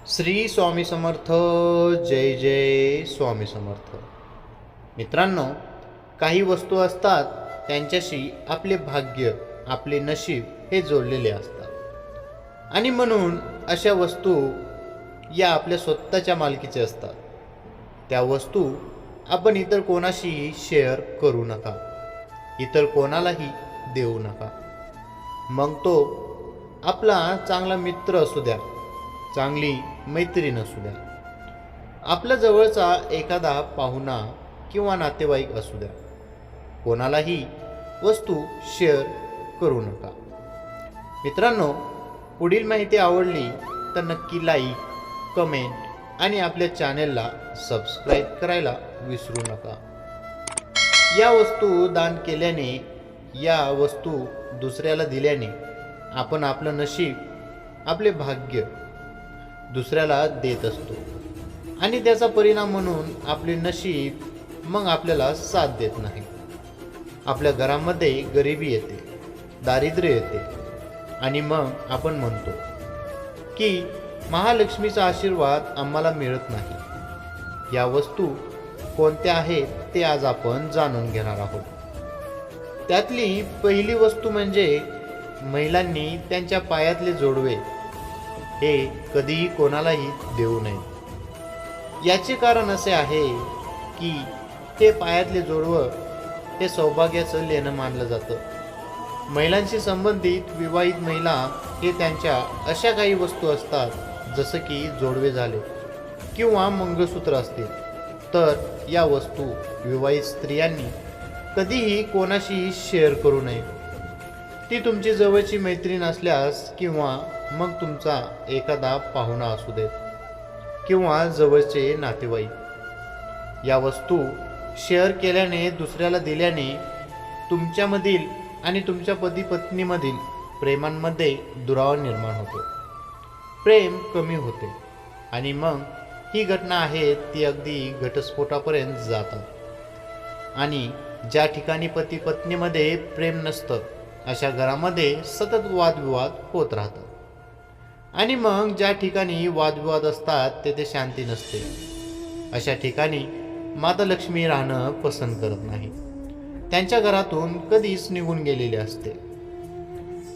श्री स्वामी समर्थ. जय जय स्वामी समर्थ. मित्रांनो, काही वस्तू असतात त्यांच्याशी आपले भाग्य, आपले नशीब हे जोडलेले असतात आणि म्हणून अशा वस्तू या आपल्या स्वतःच्या मालकीचे असतात. त्या वस्तू आपण इतर कोणाशीही शेअर करू नका, इतर कोणालाही देऊ नका. मग तो आपला चांगला मित्र असू द्या, चांगली मैत्रीण असू द्या, आपल्या जवळचा एखादा पाहुणा किंवा नातेवाईक असू द्या, कोणालाही वस्तू शेअर करू नका. मित्रांनो, पुढील माहिती आवडली तर नक्की लाईक, कमेंट आणि आपल्या चॅनेलला सबस्क्राईब करायला विसरू नका. या वस्तू दान केल्याने, या वस्तू दुसऱ्याला दिल्याने आपण आपलं नशीब, आपले भाग्य दुसऱ्याला देत असतो आणि त्याचा परिणाम म्हणून आपले नशीब मग आपल्याला साथ देत नाही. आपल्या घरामध्ये गरिबी येते, दारिद्र्य येते आणि मग आपण म्हणतो की महालक्ष्मीचा आशीर्वाद आम्हाला मिळत नाही. या वस्तू कोणत्या आहेत ते आज आपण जाणून घेणार आहोत. त्यातली पहिली वस्तू म्हणजे महिलांनी त्यांच्या पायातले जोडवे हे कधीही कोणालाही देऊ नये. याचे कारण असे आहे की ते पायातले जोडवं हे सौभाग्याचं लेणं मानलं जातं. महिलांशी संबंधित विवाहित महिला हे त्यांच्या अशा काही वस्तू असतात, जसं की जोडवे झाले किंवा मंगळसूत्र असतील, तर या वस्तू विवाहित स्त्रियांनी कधीही कोणाशीही शेअर करू नये. ती तुमची जवळची मैत्रीण असल्यास किंवा मग तुमचा एखादा पाहुणा असू देत किंवा जवळचे नातेवाईक. या वस्तू शेअर केल्याने, दुसऱ्याला दिल्याने तुमच्यामधील आणि तुमच्या पती पत्नीमधील प्रेमांमध्ये दुरावा निर्माण होतो, प्रेम कमी होते आणि मग ही घटना आहे ती अगदी घटस्फोटापर्यंत जातात. आणि ज्या ठिकाणी पती पत्नीमध्ये प्रेम नसतं अशा घरामध्ये सतत वादविवाद होत राहतात आणि मग ज्या ठिकाणी वादविवाद असतात तेथे शांती नसते. अशा ठिकाणी माता लक्ष्मी राहणं पसंत करत नाही, त्यांच्या घरातून कधीच निघून गेलेले असते.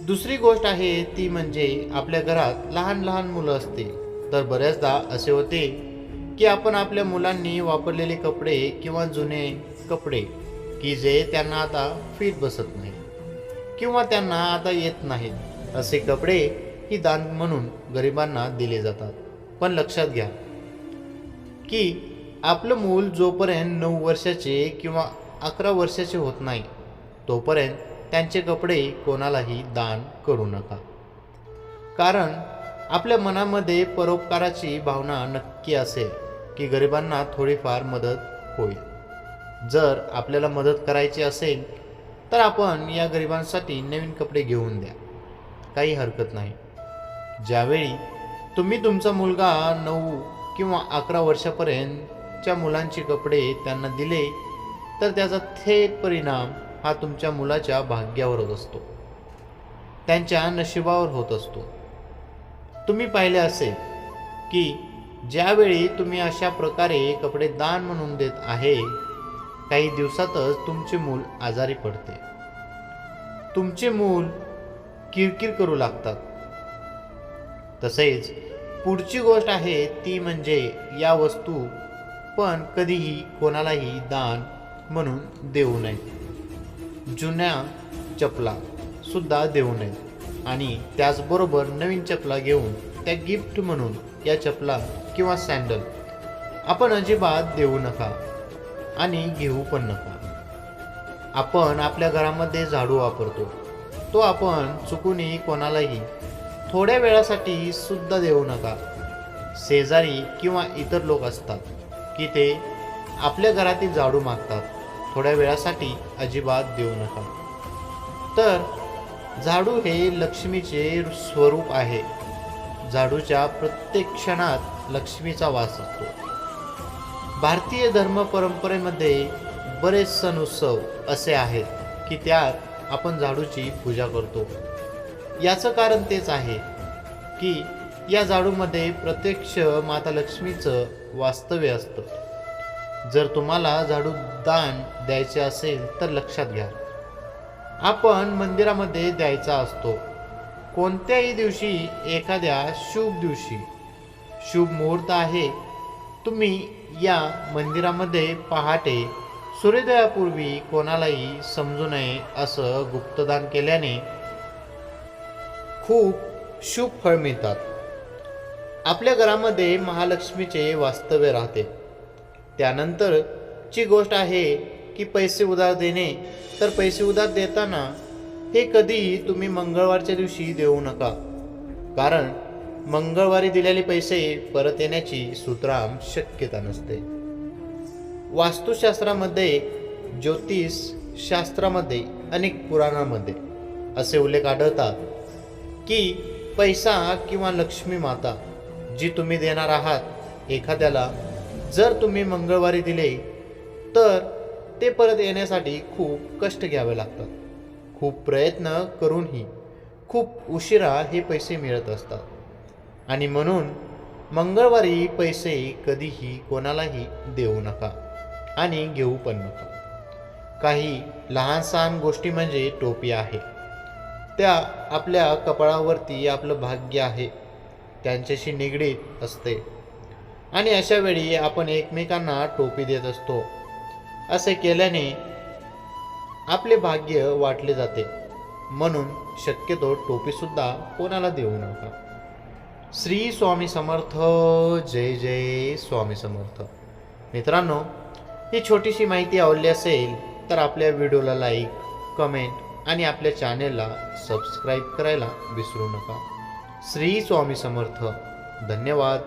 दुसरी गोष्ट आहे ती म्हणजे आपल्या घरात लहान लहान मुलं असतील तर बऱ्याचदा असे होते की आपण आपल्या मुलांनी वापरलेले कपडे किंवा जुने कपडे की जे त्यांना आता फिट बसत नाही किंवा त्यांना आता येत नाहीत, असे कपडे ही दान म्हणून गरिबांना दिले जातात. पण लक्षात घ्या की आपलं मूल जोपर्यंत 9 वर्षाचे किंवा 11 वर्षाचे होत नाही तोपर्यंत त्यांचे कपडे कोणालाही दान करू नका. कारण आपल्या मनामध्ये परोपकाराची भावना नक्की असेल की गरिबांना थोडीफार मदत होईल. जर आपल्याला मदत करायची असेल तर आपण या गरिबांसाठी नवीन कपडे घेऊन द्या, काही हरकत नाही. ज्यावेळी तुम्ही तुमचा मुलगा 9 किंवा 11 वर्षापर्यंतच्या मुलांचे कपडे त्यांना दिले तर त्याचा थेट परिणाम हा तुमच्या मुलाच्या भाग्यावर होत असतो, त्यांच्या नशिबावर होत असतो. तुम्ही पाहिले असेल की ज्यावेळी तुम्ही अशा प्रकारे कपडे दान म्हणून देत आहे, काही दिवसातच तुमचे मूल आजारी पडते, तुमचे मूल किरकिर करू लागतात. तसेच पुढची गोष्ट आहे ती म्हणजे या वस्तू पण कधीही कोणालाही दान म्हणून देऊ नये. जुन्या चपला सुद्धा देऊ नये आणि त्याचबरोबर नवीन चपला घेऊन त्या गिफ्ट म्हणून या चपला किंवा सँडल आपण अजिबात देऊ नका आणि घेऊ पण नका. आपण आपल्या घरामध्ये झाडू वापरतो, तो आपण चुकूनही कोणालाही थोड्या वेळासाठी सुद्धा देऊ नका. शेजारी किंवा इतर लोक असतात की ते आपल्या घरातील झाडू मागतात, थोड्या वेळासाठी अजिबात देऊ नका. तर झाडू हे लक्ष्मीचे स्वरूप आहे. झाडूच्या प्रत्येक क्षणात लक्ष्मीचा वास असतो. भारतीय धर्म परंपरेमध्ये बरेच सण उत्सव असे आहेत की त्यात आपण झाडूची पूजा करतो. याचं कारण तेच आहे की या झाडूमध्ये प्रत्यक्ष माता लक्ष्मीचं वास्तव्य असतं. जर तुम्हाला झाडू दान द्यायचे असेल तर लक्षात घ्या, आपण मंदिरामध्ये द्यायचा असतो. कोणत्याही दिवशी, एखाद्या शुभ दिवशी, शुभ मुहूर्त आहे, तुम्ही या मंदिरामध्ये पहाटे सूर्योदयापूर्वी कोणालाही समजू नये असं गुप्तदान केल्याने खूप शुभ फळ मिळतात. आपल्या घरामध्ये महालक्ष्मीचे वास्तव्य राहते. त्यानंतरची गोष्ट आहे की पैसे उधार देणे. तर पैसे उधार देताना हे कधीही तुम्ही मंगळवारच्या दिवशी देऊ नका, कारण मंगळवारी दिलेले पैसे परत येण्याची सुतराम शक्यता नसते. वास्तुशास्त्रामध्ये, ज्योतिषशास्त्रामध्ये, अनेक पुराणांमध्ये असे उल्लेख आढळतात की पैसा किंवा लक्ष्मी माता जी तुम्ही देणार आहात एखाद्याला, जर तुम्ही मंगळवारी दिले तर ते परत येण्यासाठी खूप कष्ट घ्यावे लागतात. खूप प्रयत्न करूनही खूप उशिरा हे पैसे मिळत असतात. आणि म्हणून मंगळवारी पैसे कधीही कोणालाही देऊ नका आणि घेऊ पण नका. काही लहान सहान गोष्टी म्हणजे टोपी आहे, त्या आपल्या कपाळावरती आपलं भाग्य आहे त्यांच्याशी निगडीत असते. आणि अशा वेळी आपण एकमेकांना टोपी देत असतो. असे केल्याने आपले भाग्य वाटले जाते. म्हणून शक्यतो टोपीसुद्धा कोणाला देऊ नका. श्री स्वामी समर्थ. जय जय स्वामी समर्थ. मित्रांनो, ही छोटीशी माहिती आवडली असेल तर आपल्या व्हिडिओला लाईक, कमेंट आणि आपल्या चॅनेलला सबस्क्राईब करायला विसरू नका. श्री स्वामी समर्थ. धन्यवाद.